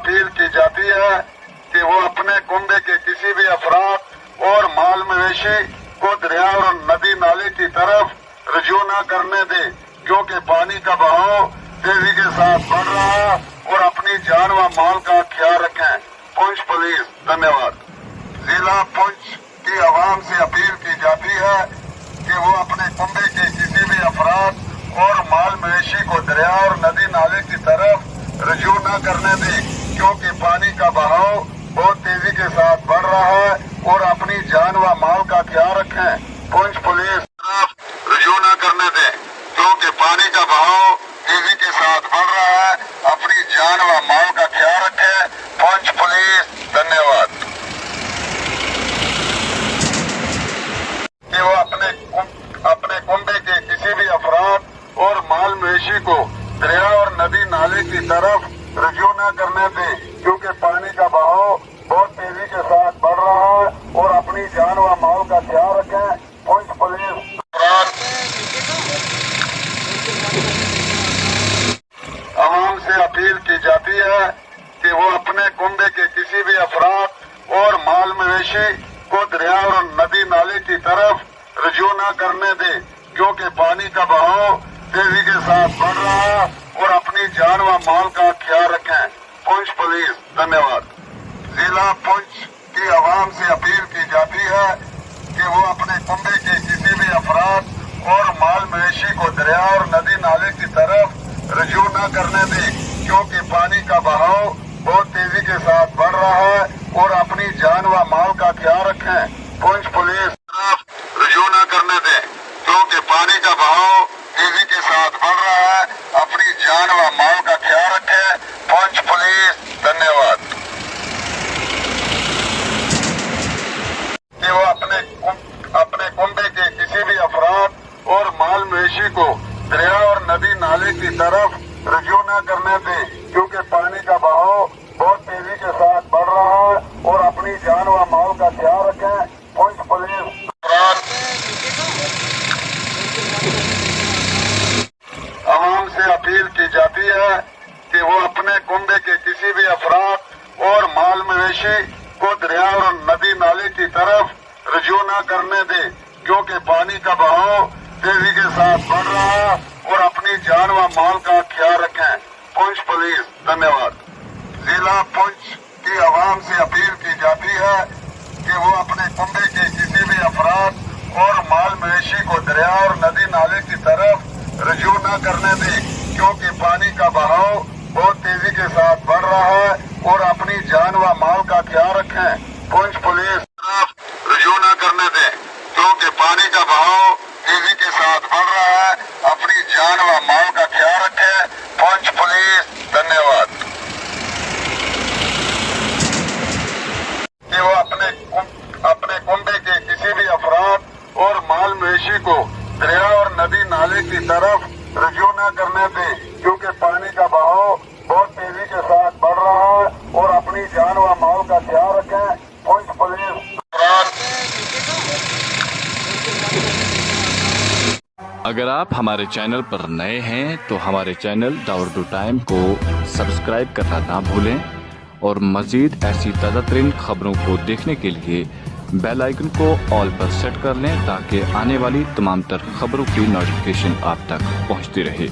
Appeal की जाती है कि वो अपने कुंबे के किसी भी अफराद और माल मवेशी को दरिया और नदी नाले की तरफ रजू न करने दे, क्योंकि पानी का बहाव तेजी के साथ बढ़ रहा है और अपनी जान व माल का ख्याल रखें। पुंछ पुलिस। धन्यवाद। जिला पुंछ की आवाम से अपील की जाती है कि वो अपने कुंबे के किसी भी अफराद और माल मवेशी को दरिया और नदी नाले की तरफ रजू न करने दे, क्योंकि पानी का बहाव बहुत तेजी के साथ बढ़ रहा है और अपनी जान व माल का ख्याल रखें। पुंछ पुलिस। रजू न करने दे, क्योंकि पानी का बहाव तेजी के साथ बढ़ रहा है, अपनी जान व माल का ख्याल रखें। पुंछ पुलिस। धन्यवाद। कि वो अपने कुंबे के किसी भी अफराद और माल मवेशी को दरिया और नदी नाले की तरफ रजू न करने दे, क्योंकि पानी का बहाव बहुत तेजी के साथ बढ़ रहा है और अपनी जान व माल का ख्याल रखें। पुंछ पुलिस। आवाम से अपील की जाती है कि वो अपने कुंबे के किसी भी अफराद और माल मवेशी को दरिया और नदी नाले की तरफ रजू न करने दे, क्योंकि पानी का बहाव तेजी के साथ बढ़ रहा है और अपनी जान व माल का ख्याल रखें। पुंछ पुलिस। धन्यवाद। जिला पुंछ की आवाम से अपील की जाती है कि वो अपने कुंबे के किसी भी अफराद और माल मवेशी को दरिया और नदी नाले की तरफ रजू न करने दे, क्योंकि पानी का बहाव बहुत तेजी के साथ बढ़ रहा है और अपनी जान व माल का ख्याल रखें। पुंछ पुलिस। रजू न करने दे, क्योंकि पानी का बहाव तेजी के साथ बढ़ रहा है, अपनी जान व माल का ख्याल रखें। पुंछ पुलिस। धन्यवाद। कि वो अपने कुंबे के किसी भी अफराद और माल मवेशी को दरिया और नदी नाले की तरफ रजू न करने दे, क्योंकि पानी का बहाव बहुत तेजी के साथ बढ़ रहा है और अपनी जान व माल का ख्याल रखें। पुंछ पुलिस। आवाम से अपील की जाती है कि वो अपने कुंबे के किसी भी अफराद और माल मवेशी को दरिया और नदी नाले की तरफ रजू न करने दे, क्योंकि पानी का बहाव तेजी के साथ बढ़ रहा है और अपनी जान व माल का ख्याल रखें। पुंछ पुलिस। धन्यवाद। जिला पुंछ की आवाम से अपील की जाती है कि वो अपने कुंबे के किसी भी अफराद और माल मवेशी को दरिया और नदी नाले की तरफ रजू न करने दे, क्योंकि पानी का बहाव बहुत तेजी के साथ बढ़ रहा है और अपनी जान व माल का ख्याल रखें। पुंछ पुलिस। रजू न करने दे, क्योंकि पानी का बहाव तेजी के साथ बढ़ रहा है, अपनी जान व माल का ख्याल रखें। पुंछ पुलिस। धन्यवाद। कि वो अपने कुंबे के किसी भी अफराद और माल मवेशी को दरिया और नदी नाले की तरफ रजू न करने दे, क्योंकि पानी का बहाव बहुत तेजी के साथ बढ़ रहा है और अपनी जान व माल का ख्याल रखें। पुंछ पुलिस। अगर आप हमारे चैनल पर नए हैं तो हमारे चैनल द उर्दू टाइम को सब्सक्राइब करना ना भूलें और मज़ीद ऐसी ताज़ा तरीन खबरों को देखने के लिए बेल आइकन को ऑल पर सेट कर लें, ताकि आने वाली तमाम तर खबरों की नोटिफिकेशन आप तक पहुंचती रहे।